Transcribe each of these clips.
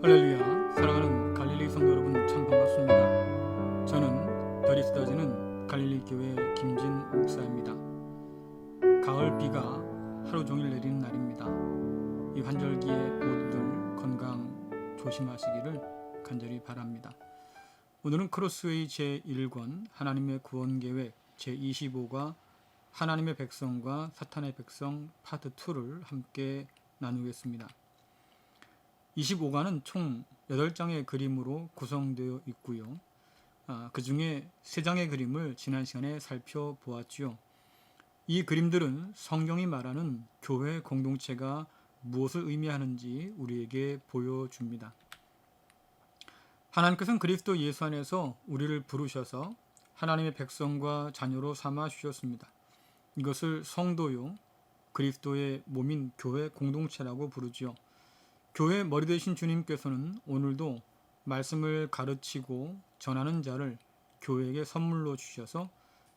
할렐루야, 사랑하는 갈릴리 성도 여러분, 참 반갑습니다. 저는 별이 쏟아지는 갈릴리 교회 김진 목사입니다. 가을 비가 하루 종일 내리는 날입니다. 이 환절기에 모두들 건강 조심하시기를 간절히 바랍니다. 오늘은 크로스웨이 제1권 하나님의 구원 계획 제25과 하나님의 백성과 사탄의 백성 파트 2를 함께 나누겠습니다. 25관은 총 8장의 그림으로 구성되어 있고요. 그 중에 3장의 그림을 지난 시간에 살펴보았죠. 이 그림들은 성경이 말하는 교회 공동체가 무엇을 의미하는지 우리에게 보여줍니다. 하나님께서는 그리스도 예수 안에서 우리를 부르셔서 하나님의 백성과 자녀로 삼아 주셨습니다. 이것을 성도요, 그리스도의 몸인 교회 공동체라고 부르지요. 교회 머리 되신 주님께서는 오늘도 말씀을 가르치고 전하는 자를 교회에게 선물로 주셔서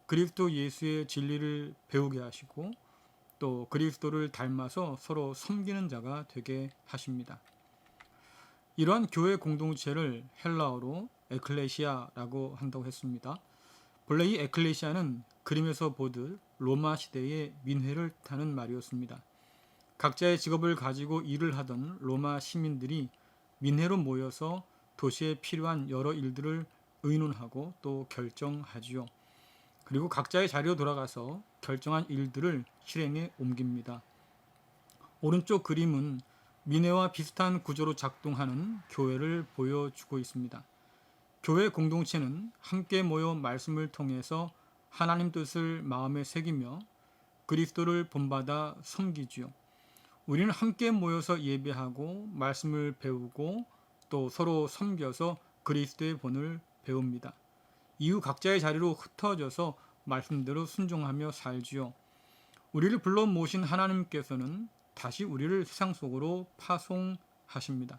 그리스도 예수의 진리를 배우게 하시고 또 그리스도를 닮아서 서로 섬기는 자가 되게 하십니다. 이러한 교회 공동체를 헬라어로 에클레시아라고 한다고 했습니다. 본래 이 에클레시아는 그림에서 보듯 로마 시대의 민회를 뜻하는 말이었습니다. 각자의 직업을 가지고 일을 하던 로마 시민들이 민회로 모여서 도시에 필요한 여러 일들을 의논하고 또 결정하지요. 그리고 각자의 자리로 돌아가서 결정한 일들을 실행에 옮깁니다. 오른쪽 그림은 민회와 비슷한 구조로 작동하는 교회를 보여주고 있습니다. 교회 공동체는 함께 모여 말씀을 통해서 하나님 뜻을 마음에 새기며 그리스도를 본받아 섬기지요. 우리는 함께 모여서 예배하고 말씀을 배우고 또 서로 섬겨서 그리스도의 본을 배웁니다. 이후 각자의 자리로 흩어져서 말씀대로 순종하며 살지요. 우리를 불러 모신 하나님께서는 다시 우리를 세상 속으로 파송하십니다.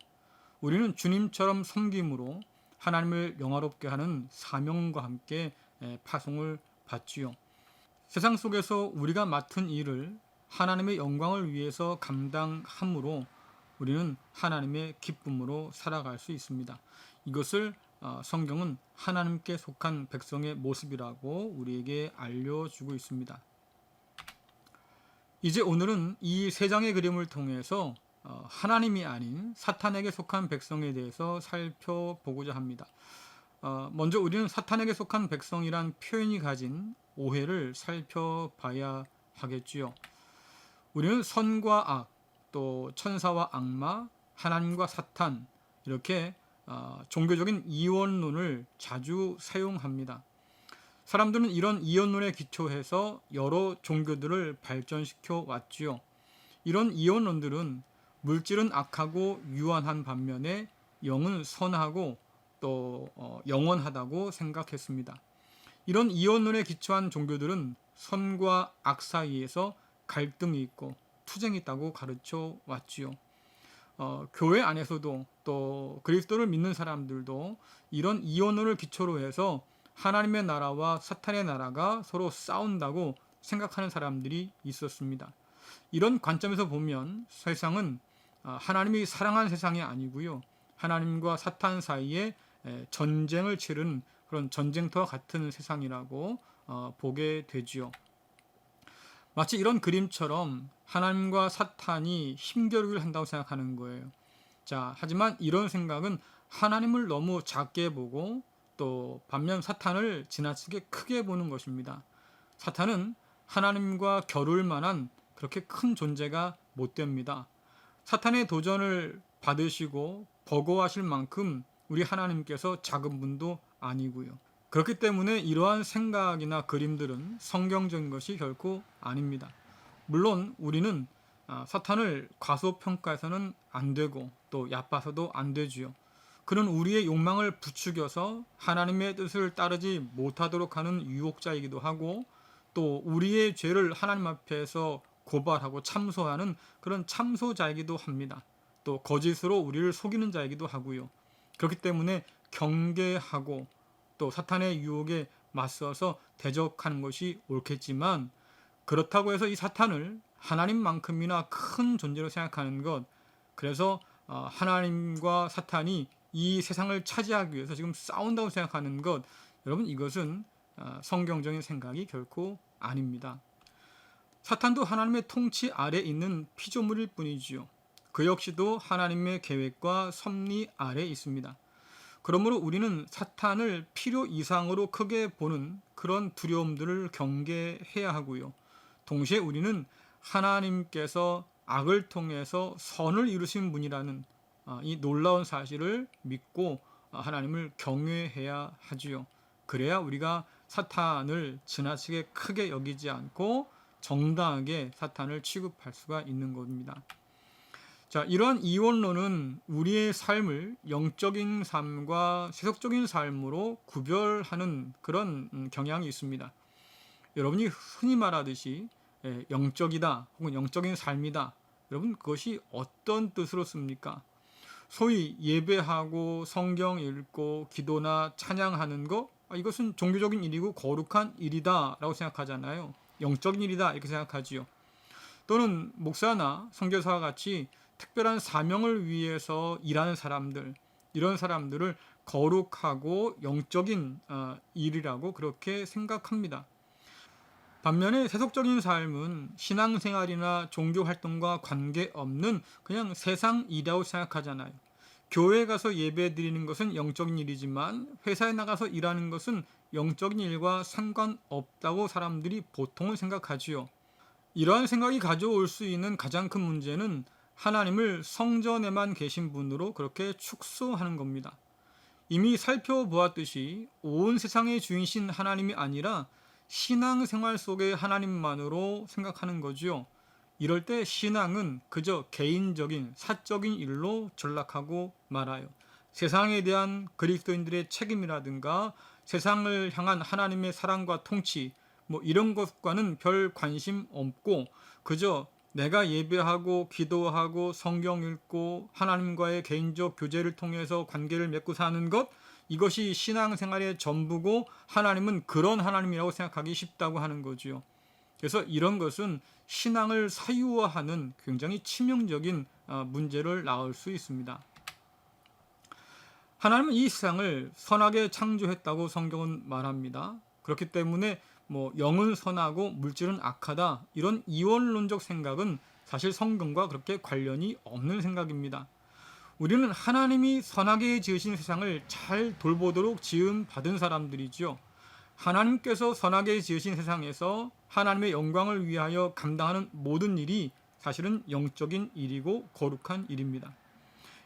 우리는 주님처럼 섬김으로 하나님을 영화롭게 하는 사명과 함께 파송을 받지요. 세상 속에서 우리가 맡은 일을 하나님의 영광을 위해서 감당함으로 우리는 하나님의 기쁨으로 살아갈 수 있습니다. 이것을 성경은 하나님께 속한 백성의 모습이라고 우리에게 알려주고 있습니다. 이제 오늘은 이 3장의 그림을 통해서 하나님이 아닌 사탄에게 속한 백성에 대해서 살펴보고자 합니다. 먼저 우리는 사탄에게 속한 백성이란 표현이 가진 오해를 살펴봐야 하겠지요. 우리는 선과 악, 또 천사와 악마, 하나님과 사탄 이렇게 종교적인 이원론을 자주 사용합니다. 사람들은 이런 이원론에 기초해서 여러 종교들을 발전시켜 왔지요. 이런 이원론들은 물질은 악하고 유한한 반면에 영은 선하고 또 영원하다고 생각했습니다. 이런 이원론에 기초한 종교들은 선과 악 사이에서 갈등이 있고 투쟁이 있다고 가르쳐 왔지요. 교회 안에서도 또 그리스도를 믿는 사람들도 이런 이원론을 기초로 해서 하나님의 나라와 사탄의 나라가 서로 싸운다고 생각하는 사람들이 있었습니다. 이런 관점에서 보면 세상은 하나님이 사랑하는 세상이 아니고요. 하나님과 사탄 사이에 전쟁을 치르는 그런 전쟁터와 같은 세상이라고 보게 되지요. 마치 이런 그림처럼 하나님과 사탄이 힘겨루기를 한다고 생각하는 거예요. 하지만 이런 생각은 하나님을 너무 작게 보고 또 반면 사탄을 지나치게 크게 보는 것입니다. 사탄은 하나님과 겨룰 만한 그렇게 큰 존재가 못 됩니다. 사탄의 도전을 받으시고 버거워하실 만큼 우리 하나님께서 작은 분도 아니고요. 그렇기 때문에 이러한 생각이나 그림들은 성경적인 것이 결코 아닙니다. 물론 우리는 사탄을 과소평가해서는 안 되고 또 얕봐서도 안 되지요. 그는 우리의 욕망을 부추겨서 하나님의 뜻을 따르지 못하도록 하는 유혹자이기도 하고 또 우리의 죄를 하나님 앞에서 고발하고 참소하는 그런 참소자이기도 합니다. 또 거짓으로 우리를 속이는 자이기도 하고요. 그렇기 때문에 경계하고 또 사탄의 유혹에 맞서서 대적하는 것이 옳겠지만 그렇다고 해서 이 사탄을 하나님만큼이나 큰 존재로 생각하는 것, 그래서 하나님과 사탄이 이 세상을 차지하기 위해서 지금 싸운다고 생각하는 것, 여러분 이것은 성경적인 생각이 결코 아닙니다. 사탄도 하나님의 통치 아래 있는 피조물일 뿐이지요. 그 역시도 하나님의 계획과 섭리 아래 있습니다. 그러므로 우리는 사탄을 필요 이상으로 크게 보는 그런 두려움들을 경계해야 하고요. 동시에 우리는 하나님께서 악을 통해서 선을 이루신 분이라는 이 놀라운 사실을 믿고 하나님을 경외해야 하지요. 그래야 우리가 사탄을 지나치게 크게 여기지 않고 정당하게 사탄을 취급할 수가 있는 겁니다. 자, 이러한 이원론은 우리의 삶을 영적인 삶과 세속적인 삶으로 구별하는 그런 경향이 있습니다. 여러분이 흔히 말하듯이 영적이다 혹은 영적인 삶이다, 여러분 그것이 어떤 뜻으로 씁니까? 소위 예배하고 성경 읽고 기도나 찬양하는 것, 이것은 종교적인 일이고 거룩한 일이다 라고 생각하잖아요. 영적인 일이다 이렇게 생각하지요. 또는 목사나 선교사와 같이 특별한 사명을 위해서 일하는 사람들, 이런 사람들을 거룩하고 영적인 일이라고 그렇게 생각합니다. 반면에 세속적인 삶은 신앙생활이나 종교활동과 관계없는 그냥 세상 일이라고 생각하잖아요. 교회에 가서 예배 드리는 것은 영적인 일이지만 회사에 나가서 일하는 것은 영적인 일과 상관없다고 사람들이 보통은 생각하지요. 이러한 생각이 가져올 수 있는 가장 큰 문제는 하나님을 성전에만 계신 분으로 그렇게 축소하는 겁니다. 이미 살펴보았듯이 온 세상의 주인이신 하나님이 아니라 신앙생활 속의 하나님만으로 생각하는 거지요. 이럴 때 신앙은 그저 개인적인 사적인 일로 전락하고 말아요. 세상에 대한 그리스도인들의 책임이라든가 세상을 향한 하나님의 사랑과 통치, 이런 것과는 별 관심 없고 그저 내가 예배하고 기도하고 성경 읽고 하나님과의 개인적 교제를 통해서 관계를 맺고 사는 것, 이것이 신앙생활의 전부고 하나님은 그런 하나님이라고 생각하기 쉽다고 하는 거지요. 그래서 이런 것은 신앙을 사유화하는 굉장히 치명적인 문제를 낳을 수 있습니다. 하나님은 이 세상을 선하게 창조했다고 성경은 말합니다. 그렇기 때문에 영은 선하고 물질은 악하다, 이런 이원론적 생각은 사실 성경과 그렇게 관련이 없는 생각입니다. 우리는 하나님이 선하게 지으신 세상을 잘 돌보도록 지음 받은 사람들이죠. 하나님께서 선하게 지으신 세상에서 하나님의 영광을 위하여 감당하는 모든 일이 사실은 영적인 일이고 거룩한 일입니다.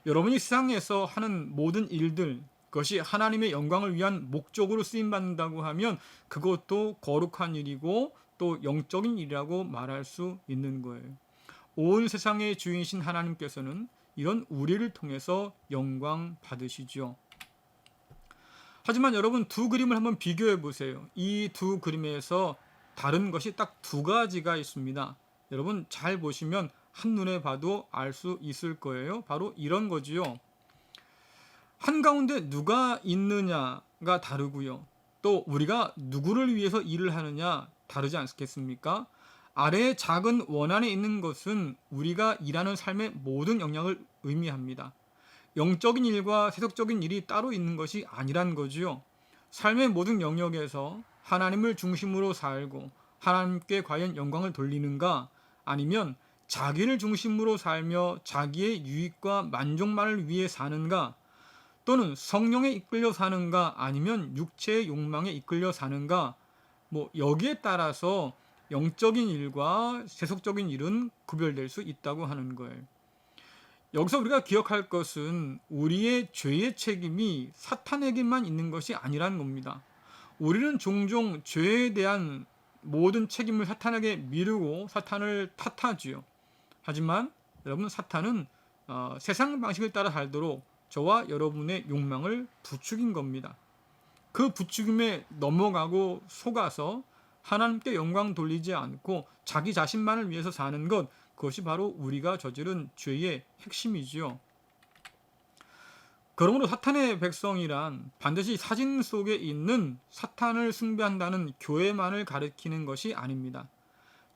여러분이 세상에서 하는 모든 일들, 그것이 하나님의 영광을 위한 목적으로 쓰임받는다고 하면 그것도 거룩한 일이고 또 영적인 일이라고 말할 수 있는 거예요. 온 세상의 주인이신 하나님께서는 이런 우리를 통해서 영광 받으시죠. 하지만 여러분, 두 그림을 한번 비교해 보세요. 이 두 그림에서 다른 것이 딱 두 가지가 있습니다. 여러분 잘 보시면 한눈에 봐도 알 수 있을 거예요. 바로 이런 거지요. 한가운데 누가 있느냐가 다르고요. 또 우리가 누구를 위해서 일을 하느냐 다르지 않겠습니까? 아래의 작은 원안에 있는 것은 우리가 일하는 삶의 모든 영역을 의미합니다. 영적인 일과 세속적인 일이 따로 있는 것이 아니란 거지요. 삶의 모든 영역에서 하나님을 중심으로 살고 하나님께 과연 영광을 돌리는가, 아니면 자기를 중심으로 살며 자기의 유익과 만족만을 위해 사는가, 또는 성령에 이끌려 사는가 아니면 육체의 욕망에 이끌려 사는가, 여기에 따라서 영적인 일과 세속적인 일은 구별될 수 있다고 하는 거예요. 여기서 우리가 기억할 것은 우리의 죄의 책임이 사탄에게만 있는 것이 아니라는 겁니다. 우리는 종종 죄에 대한 모든 책임을 사탄에게 미루고 사탄을 탓하지요. 하지만 여러분, 사탄은 세상 방식을 따라 살도록 저와 여러분의 욕망을 부추긴 겁니다. 그 부추김에 넘어가고 속아서 하나님께 영광 돌리지 않고 자기 자신만을 위해서 사는 것, 그것이 바로 우리가 저지른 죄의 핵심이지요. 그러므로 사탄의 백성이란 반드시 사진 속에 있는 사탄을 숭배한다는 교회만을 가리키는 것이 아닙니다.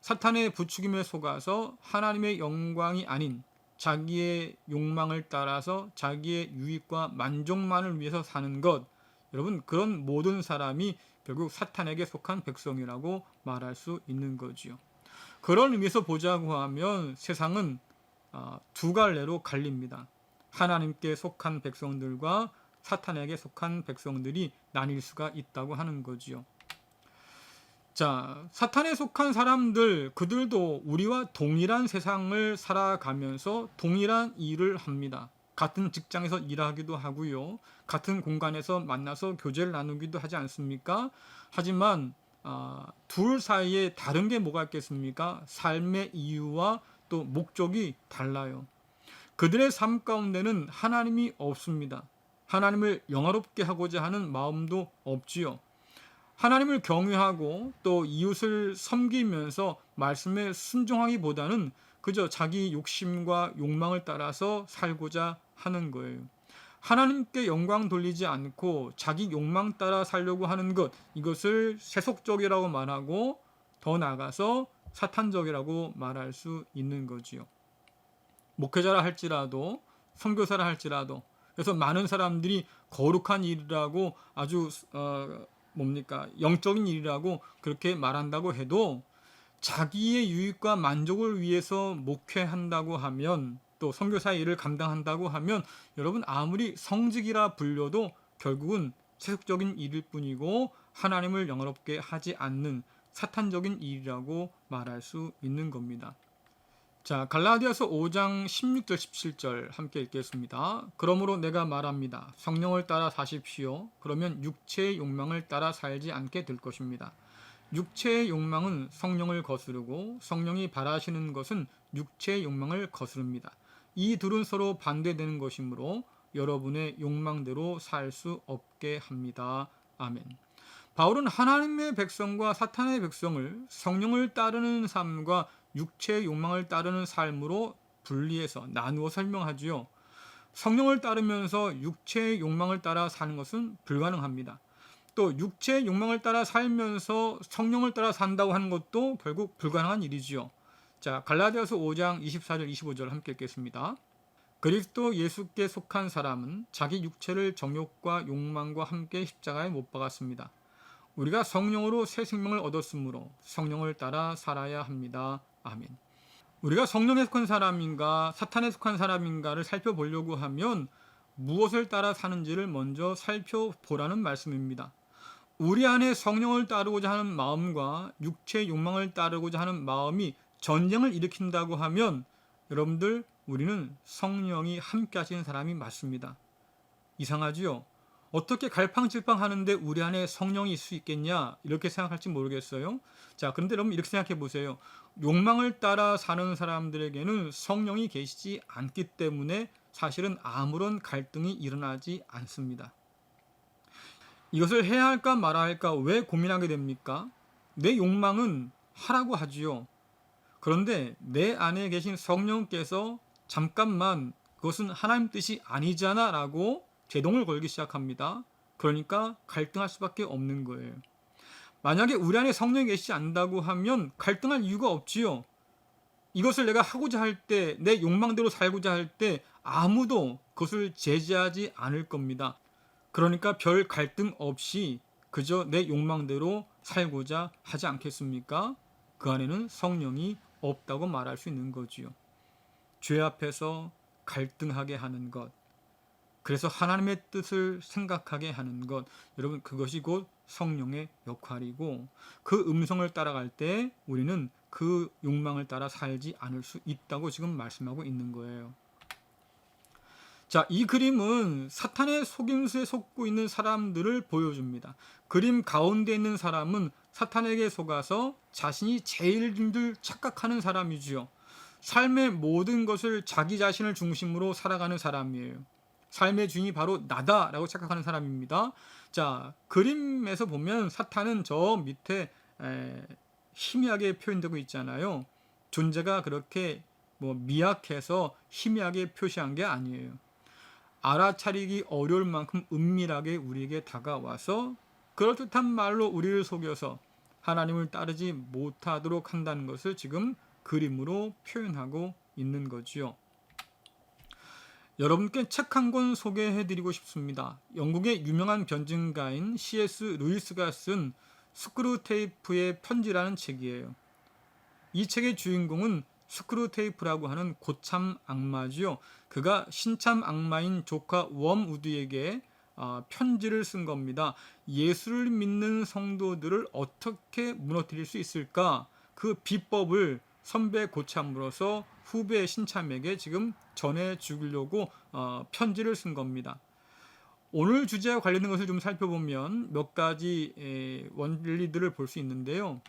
사탄의 부추김에 속아서 하나님의 영광이 아닌 자기의 욕망을 따라서 자기의 유익과 만족만을 위해서 사는 것, 여러분 그런 모든 사람이 결국 사탄에게 속한 백성이라고 말할 수 있는 거지요. 그런 의미에서 보자고 하면 세상은 두 갈래로 갈립니다. 하나님께 속한 백성들과 사탄에게 속한 백성들이 나뉠 수가 있다고 하는 거지요. 자, 사탄에 속한 사람들, 그들도 우리와 동일한 세상을 살아가면서 동일한 일을 합니다. 같은 직장에서 일하기도 하고요. 같은 공간에서 만나서 교제를 나누기도 하지 않습니까? 하지만 둘 사이에 다른 게 뭐가 있겠습니까? 삶의 이유와 또 목적이 달라요. 그들의 삶 가운데는 하나님이 없습니다. 하나님을 영화롭게 하고자 하는 마음도 없지요. 하나님을 경외하고 또 이웃을 섬기면서 말씀에 순종하기보다는 그저 자기 욕심과 욕망을 따라서 살고자 하는 거예요. 하나님께 영광 돌리지 않고 자기 욕망 따라 살려고 하는 것, 이것을 세속적이라고 말하고 더 나아가서 사탄적이라고 말할 수 있는 거지요. 목회자라 할지라도 선교사라 할지라도, 그래서 많은 사람들이 거룩한 일이라고 아주 영적인 일이라고 그렇게 말한다고 해도 자기의 유익과 만족을 위해서 목회한다고 하면, 또 선교사의 일을 감당한다고 하면, 여러분 아무리 성직이라 불려도 결국은 세속적인 일일 뿐이고 하나님을 영화롭게 하지 않는 사탄적인 일이라고 말할 수 있는 겁니다. 자, 갈라디아서 5장 16절 17절 함께 읽겠습니다. 그러므로 내가 말합니다. 성령을 따라 사십시오. 그러면 육체의 욕망을 따라 살지 않게 될 것입니다. 육체의 욕망은 성령을 거스르고 성령이 바라시는 것은 육체의 욕망을 거스릅니다. 이 둘은 서로 반대되는 것이므로 여러분의 욕망대로 살 수 없게 합니다. 아멘. 바울은 하나님의 백성과 사탄의 백성을 성령을 따르는 삶과 육체의 욕망을 따르는 삶으로 분리해서 나누어 설명하지요. 성령을 따르면서 육체의 욕망을 따라 사는 것은 불가능합니다. 또 육체의 욕망을 따라 살면서 성령을 따라 산다고 하는 것도 결국 불가능한 일이지요. 자, 갈라디아서 5장 24절 25절 함께 읽겠습니다. 그리스도 예수께 속한 사람은 자기 육체를 정욕과 욕망과 함께 십자가에 못 박았습니다. 우리가 성령으로 새 생명을 얻었으므로 성령을 따라 살아야 합니다. 아멘. 우리가 성령에 속한 사람인가 사탄에 속한 사람인가를 살펴보려고 하면 무엇을 따라 사는지를 먼저 살펴보라는 말씀입니다. 우리 안에 성령을 따르고자 하는 마음과 육체의 욕망을 따르고자 하는 마음이 전쟁을 일으킨다고 하면 여러분들, 우리는 성령이 함께 하시는 사람이 맞습니다. 이상하지요? 어떻게 갈팡질팡 하는데 우리 안에 성령이 있을 수 있겠냐, 이렇게 생각할지 모르겠어요. 자, 그런데 여러분 이렇게 생각해 보세요. 욕망을 따라 사는 사람들에게는 성령이 계시지 않기 때문에 사실은 아무런 갈등이 일어나지 않습니다. 이것을 해야 할까 말아야 할까 왜 고민하게 됩니까? 내 욕망은 하라고 하지요. 그런데 내 안에 계신 성령께서 잠깐만 그것은 하나님 뜻이 아니잖아 라고 제동을 걸기 시작합니다. 그러니까 갈등할 수밖에 없는 거예요. 만약에 우리 안에 성령이 계시지 않는다고 하면 갈등할 이유가 없지요. 이것을 내가 하고자 할 때, 내 욕망대로 살고자 할 때 아무도 그것을 제지하지 않을 겁니다. 그러니까 별 갈등 없이 그저 내 욕망대로 살고자 하지 않겠습니까? 그 안에는 성령이 없다고 말할 수 있는 거지요. 죄 앞에서 갈등하게 하는 것, 그래서 하나님의 뜻을 생각하게 하는 것, 여러분 그것이 곧 성령의 역할이고, 그 음성을 따라갈 때 우리는 그 욕망을 따라 살지 않을 수 있다고 지금 말씀하고 있는 거예요. 자, 이 그림은 사탄의 속임수에 속고 있는 사람들을 보여줍니다. 그림 가운데 있는 사람은 사탄에게 속아서 자신이 제일 늘 착각하는 사람이지요. 삶의 모든 것을 자기 자신을 중심으로 살아가는 사람이에요. 삶의 주인이 바로 나다라고 착각하는 사람입니다. 자, 그림에서 보면 사탄은 저 밑에 희미하게 표현되고 있잖아요. 존재가 그렇게 미약해서 희미하게 표시한 게 아니에요. 알아차리기 어려울 만큼 은밀하게 우리에게 다가와서 그럴듯한 말로 우리를 속여서 하나님을 따르지 못하도록 한다는 것을 지금 그림으로 표현하고 있는 거지요. 여러분께 책 한 권 소개해드리고 싶습니다. 영국의 유명한 변증가인 C.S. 루이스가 쓴 스크루테이프의 편지라는 책이에요. 이 책의 주인공은 스크루테이프라고 하는 고참 악마지요. 그가 신참 악마인 조카 웜우드에게 편지를 쓴 겁니다. 예수를 믿는 성도들을 어떻게 무너뜨릴 수 있을까? 그 비법을 선배 고참으로서 후배 신참에게 지금 전해주려고 편지를 쓴 겁니다. 오늘 주제와 관련된 것을 좀 살펴보면 몇 가지 원리들을 볼 수 있는데요.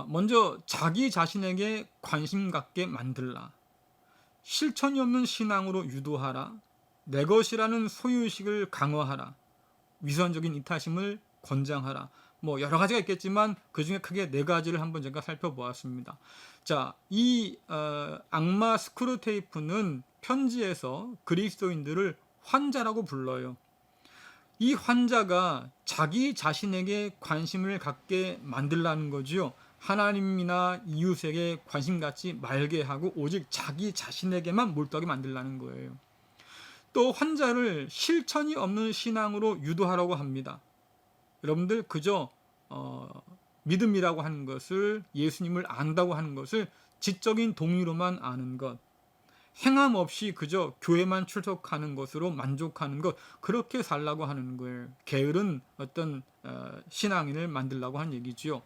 먼저 자기 자신에게 관심 갖게 만들라. 실천이 없는 신앙으로 유도하라. 내 것이라는 소유의식을 강화하라. 위선적인 이타심을 권장하라. 뭐 여러 가지가 있겠지만 그 중에 크게 네 가지를 한번 제가 살펴보았습니다. 자, 이 악마 스크루테이프는 편지에서 그리스도인들을 환자라고 불러요. 이 환자가 자기 자신에게 관심을 갖게 만들라는 거지요. 하나님이나 이웃에게 관심 갖지 말게 하고 오직 자기 자신에게만 몰두하게 만들라는 거예요. 또 환자를 실천이 없는 신앙으로 유도하라고 합니다. 여러분들 그저 믿음이라고 하는 것을, 예수님을 안다고 하는 것을 지적인 동의로만 아는 것, 행함 없이 그저 교회만 출석하는 것으로 만족하는 것, 그렇게 살라고 하는 거예요. 게으른 어떤 신앙인을 만들라고 하는 얘기지요.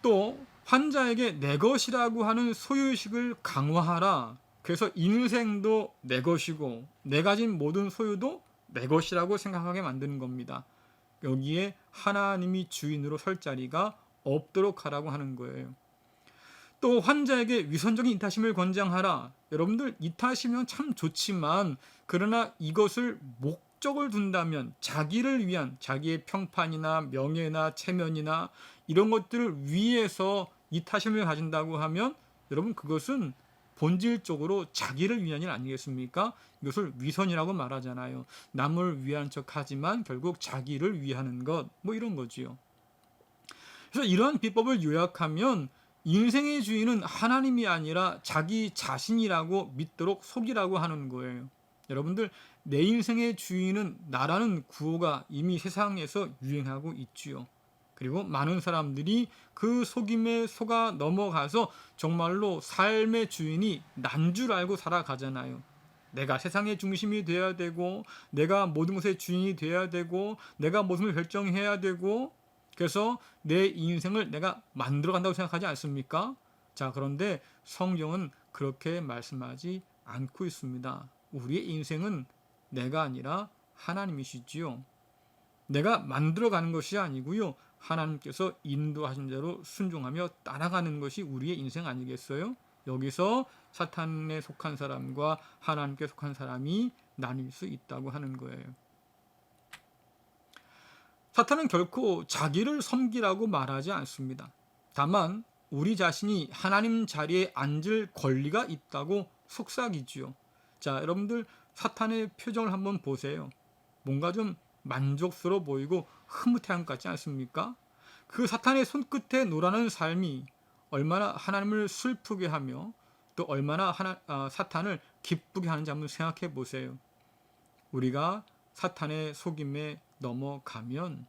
또 환자에게 내 것이라고 하는 소유의식을 강화하라. 그래서 인생도 내 것이고 내 가진 모든 소유도 내 것이라고 생각하게 만드는 겁니다. 여기에 하나님이 주인으로 설 자리가 없도록 하라고 하는 거예요. 또 환자에게 위선적인 이타심을 권장하라. 여러분들 이타심은 참 좋지만 그러나 이것을 목적을 둔다면 자기를 위한, 자기의 평판이나 명예나 체면이나 이런 것들을 위해서 이타심을 가진다고 하면 여러분 그것은 본질적으로 자기를 위한 일 아니겠습니까? 이것을 위선이라고 말하잖아요. 남을 위한 척 하지만 결국 자기를 위하는 것, 뭐 이런 거지요. 그래서 이러한 비법을 요약하면 인생의 주인은 하나님이 아니라 자기 자신이라고 믿도록 속이라고 하는 거예요. 여러분들 내 인생의 주인은 나라는 구호가 이미 세상에서 유행하고 있지요. 그리고 많은 사람들이 그 속임에 속아 넘어가서 정말로 삶의 주인이 난 줄 알고 살아가잖아요. 내가 세상의 중심이 되어야 되고 내가 모든 것의 주인이 되어야 되고 내가 모든 걸 결정해야 되고 그래서 내 인생을 내가 만들어 간다고 생각하지 않습니까? 자, 그런데 성경은 그렇게 말씀하지 않고 있습니다. 우리의 인생은 내가 아니라 하나님이시지요. 내가 만들어 가는 것이 아니고요. 하나님께서 인도하신 대로 순종하며 따라가는 것이 우리의 인생 아니겠어요? 여기서 사탄에 속한 사람과 하나님께 속한 사람이 나뉠 수 있다고 하는 거예요. 사탄은 결코 자기를 섬기라고 말하지 않습니다. 다만 우리 자신이 하나님 자리에 앉을 권리가 있다고 속삭이지요. 자, 여러분들 사탄의 표정을 한번 보세요. 뭔가 좀 만족스러워 보이고 흐뭇해한 것 같지 않습니까? 그 사탄의 손끝에 놀아는 삶이 얼마나 하나님을 슬프게 하며 또 얼마나 사탄을 기쁘게 하는지 한번 생각해 보세요. 우리가 사탄의 속임에 넘어가면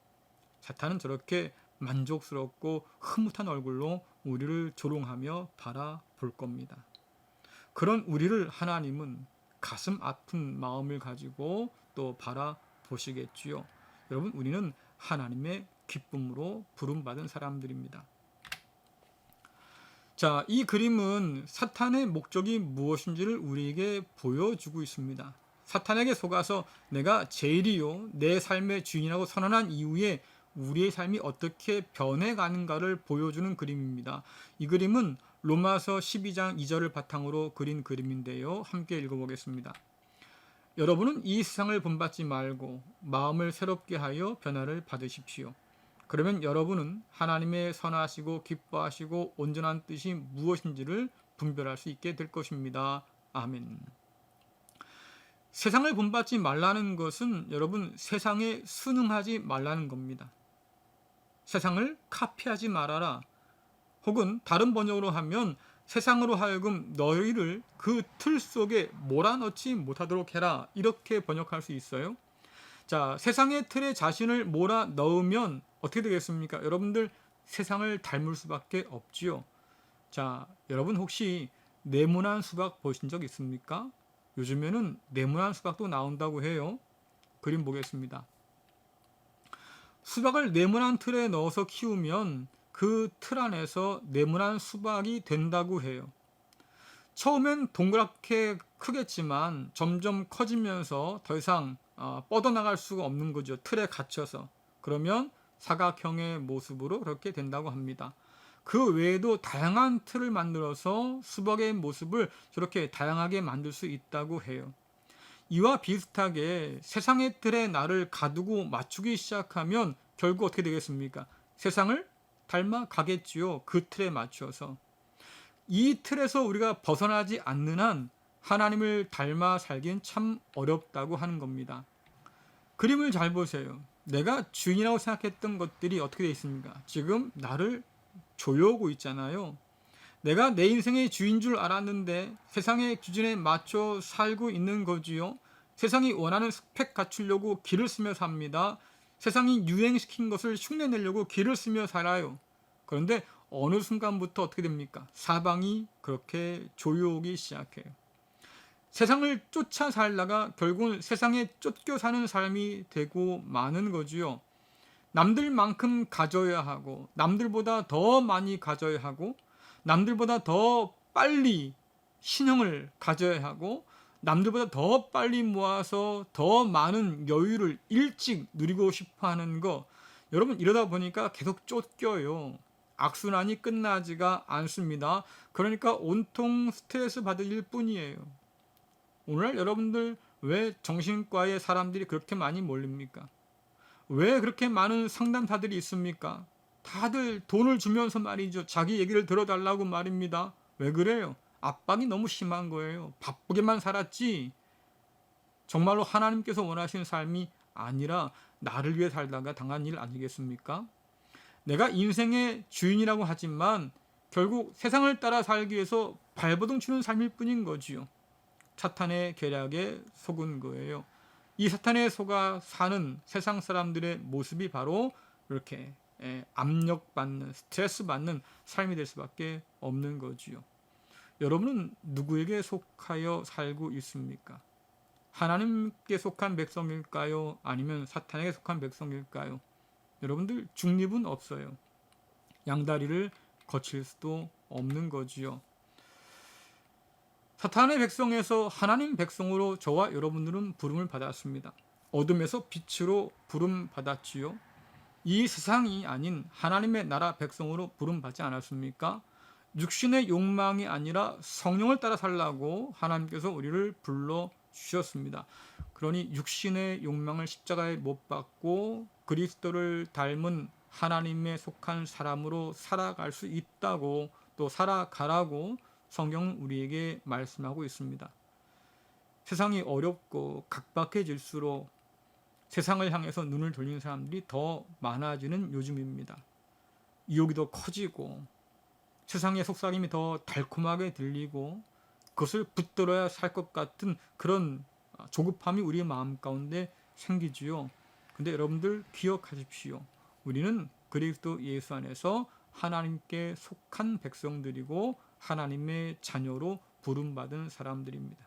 사탄은 저렇게 만족스럽고 흐뭇한 얼굴로 우리를 조롱하며 바라볼 겁니다. 그런 우리를 하나님은 가슴 아픈 마음을 가지고 또 바라보시겠지요. 여러분, 우리는 하나님의 기쁨으로 부름받은 사람들입니다. 자, 이 그림은 사탄의 목적이 무엇인지를 우리에게 보여주고 있습니다. 사탄에게 속아서 내가 제일이요 내 삶의 주인이라고 선언한 이후에 우리의 삶이 어떻게 변해가는가를 보여주는 그림입니다. 이 그림은 로마서 12장 2절을 바탕으로 그린 그림인데요. 함께 읽어보겠습니다. 여러분은 이 세상을 본받지 말고 마음을 새롭게 하여 변화를 받으십시오. 그러면 여러분은 하나님의 선하시고 기뻐하시고 온전한 뜻이 무엇인지를 분별할 수 있게 될 것입니다. 아멘. 세상을 본받지 말라는 것은 여러분 세상에 순응하지 말라는 겁니다. 세상을 카피하지 말아라. 혹은 다른 번역으로 하면 세상으로 하여금 너희를 그 틀 속에 몰아넣지 못하도록 해라. 이렇게 번역할 수 있어요. 자, 세상의 틀에 자신을 몰아넣으면 어떻게 되겠습니까? 여러분들 세상을 닮을 수밖에 없지요. 자, 여러분 혹시 네모난 수박 보신 적 있습니까? 요즘에는 네모난 수박도 나온다고 해요. 그림 보겠습니다. 수박을 네모난 틀에 넣어서 키우면 그 틀 안에서 네모난 수박이 된다고 해요. 처음엔 동그랗게 크겠지만 점점 커지면서 더 이상 뻗어나갈 수가 없는 거죠. 틀에 갇혀서. 그러면 사각형의 모습으로 그렇게 된다고 합니다. 그 외에도 다양한 틀을 만들어서 수박의 모습을 저렇게 다양하게 만들 수 있다고 해요. 이와 비슷하게 세상의 틀에 나를 가두고 맞추기 시작하면 결국 어떻게 되겠습니까? 세상을 닮아 가겠지요. 그 틀에 맞춰서. 이 틀에서 우리가 벗어나지 않는 한 하나님을 닮아 살긴 참 어렵다고 하는 겁니다. 그림을 잘 보세요. 내가 주인이라고 생각했던 것들이 어떻게 되어 있습니까? 지금 나를 조여오고 있잖아요. 내가 내 인생의 주인 줄 알았는데 세상의 기준에 맞춰 살고 있는 거지요. 세상이 원하는 스펙 갖추려고 길을 쓰며 삽니다. 세상이 유행시킨 것을 흉내내려고 길을 쓰며 살아요. 그런데 어느 순간부터 어떻게 됩니까? 사방이 그렇게 조여오기 시작해요. 세상을 쫓아 살다가 결국은 세상에 쫓겨 사는 삶이 되고 마는 거지요. 남들만큼 가져야 하고, 남들보다 더 많이 가져야 하고, 남들보다 더 빨리 신형을 가져야 하고, 남들보다 더 빨리 모아서 더 많은 여유를 일찍 누리고 싶어 하는 거. 여러분, 이러다 보니까 계속 쫓겨요. 악순환이 끝나지가 않습니다. 그러니까 온통 스트레스 받을 일 뿐이에요. 오늘날 여러분들 왜 정신과에 사람들이 그렇게 많이 몰립니까? 왜 그렇게 많은 상담사들이 있습니까? 다들 돈을 주면서 말이죠. 자기 얘기를 들어달라고 말입니다. 왜 그래요? 압박이 너무 심한 거예요. 바쁘게만 살았지 정말로 하나님께서 원하시는 삶이 아니라 나를 위해 살다가 당한 일 아니겠습니까? 내가 인생의 주인이라고 하지만 결국 세상을 따라 살기 위해서 발버둥 치는 삶일 뿐인 거지요. 사탄의 계략에 속은 거예요. 이 사탄에 속아 사는 세상 사람들의 모습이 바로 이렇게 압력받는, 스트레스 받는 삶이 될 수밖에 없는 거지요. 여러분은 누구에게 속하여 살고 있습니까? 하나님께 속한 백성일까요? 아니면 사탄에게 속한 백성일까요? 여러분들 중립은 없어요. 양다리를 거칠 수도 없는 거지요. 사탄의 백성에서 하나님 백성으로 저와 여러분들은 부름을 받았습니다. 어둠에서 빛으로 부름 받았지요. 이 세상이 아닌 하나님의 나라 백성으로 부름 받지 않았습니까? 육신의 욕망이 아니라 성령을 따라 살라고 하나님께서 우리를 불러 주셨습니다. 그러니 육신의 욕망을 십자가에 못 박고 그리스도를 닮은 하나님에 속한 사람으로 살아갈 수 있다고, 또 살아가라고 성경은 우리에게 말씀하고 있습니다. 세상이 어렵고 각박해질수록 세상을 향해서 눈을 돌리는 사람들이 더 많아지는 요즘입니다. 유혹이 더 커지고 세상의 속삭임이 더 달콤하게 들리고 그것을 붙들어야 살 것 같은 그런 조급함이 우리의 마음 가운데 생기지요. 근데 여러분들 기억하십시오. 우리는 그리스도 예수 안에서 하나님께 속한 백성들이고 하나님의 자녀로 부름받은 사람들입니다.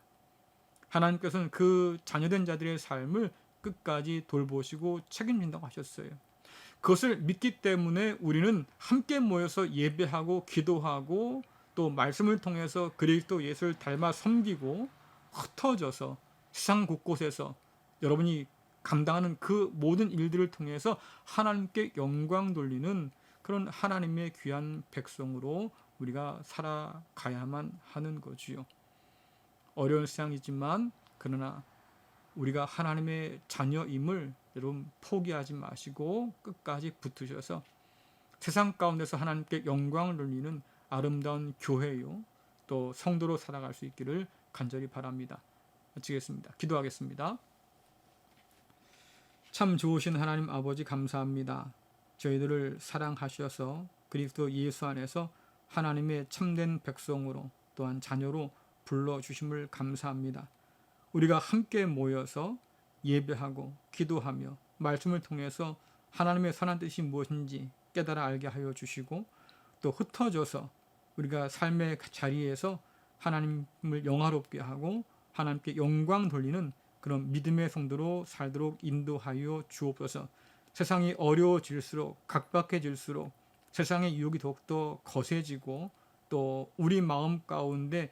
하나님께서는 그 자녀된 자들의 삶을 끝까지 돌보시고 책임진다고 하셨어요. 그것을 믿기 때문에 우리는 함께 모여서 예배하고 기도하고 또 말씀을 통해서 그리스도 예수를 닮아 섬기고 흩어져서 세상 곳곳에서 여러분이 감당하는 그 모든 일들을 통해서 하나님께 영광 돌리는 그런 하나님의 귀한 백성으로 우리가 살아가야만 하는 거지요. 어려운 세상이지만 그러나 우리가 하나님의 자녀임을 여러분 포기하지 마시고 끝까지 붙으셔서 세상 가운데서 하나님께 영광을 돌리는 아름다운 교회요 또 성도로 살아갈 수 있기를 간절히 바랍니다. 마치겠습니다. 기도하겠습니다. 참 좋으신 하나님 아버지 감사합니다. 저희들을 사랑하셔서 그리스도 예수 안에서 하나님의 참된 백성으로 또한 자녀로 불러주심을 감사합니다. 우리가 함께 모여서 예배하고 기도하며 말씀을 통해서 하나님의 선한 뜻이 무엇인지 깨달아 알게 하여 주시고, 또 흩어져서 우리가 삶의 자리에서 하나님을 영화롭게 하고 하나님께 영광 돌리는 그런 믿음의 성도로 살도록 인도하여 주옵소서. 세상이 어려워질수록, 각박해질수록 세상의 유혹이 더욱더 거세지고, 또 우리 마음 가운데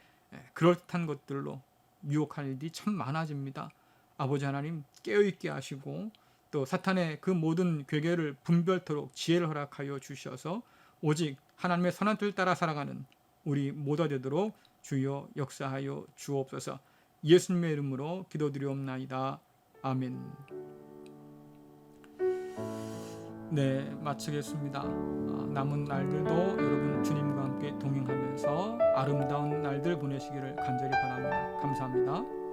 그럴듯한 것들로 유혹할 일이 참 많아집니다. 아버지 하나님, 깨어있게 하시고 또 사탄의 그 모든 괴계를 분별토록 지혜를 허락하여 주셔서 오직 하나님의 선한 뜻을 따라 살아가는 우리 모두가 되도록 주여 역사하여 주옵소서. 예수님의 이름으로 기도드리옵나이다. 아멘. 네, 마치겠습니다. 남은 날들도 여러분 주님과 함께 동행하면서 아름다운 날들 보내시기를 간절히 바랍니다. 감사합니다.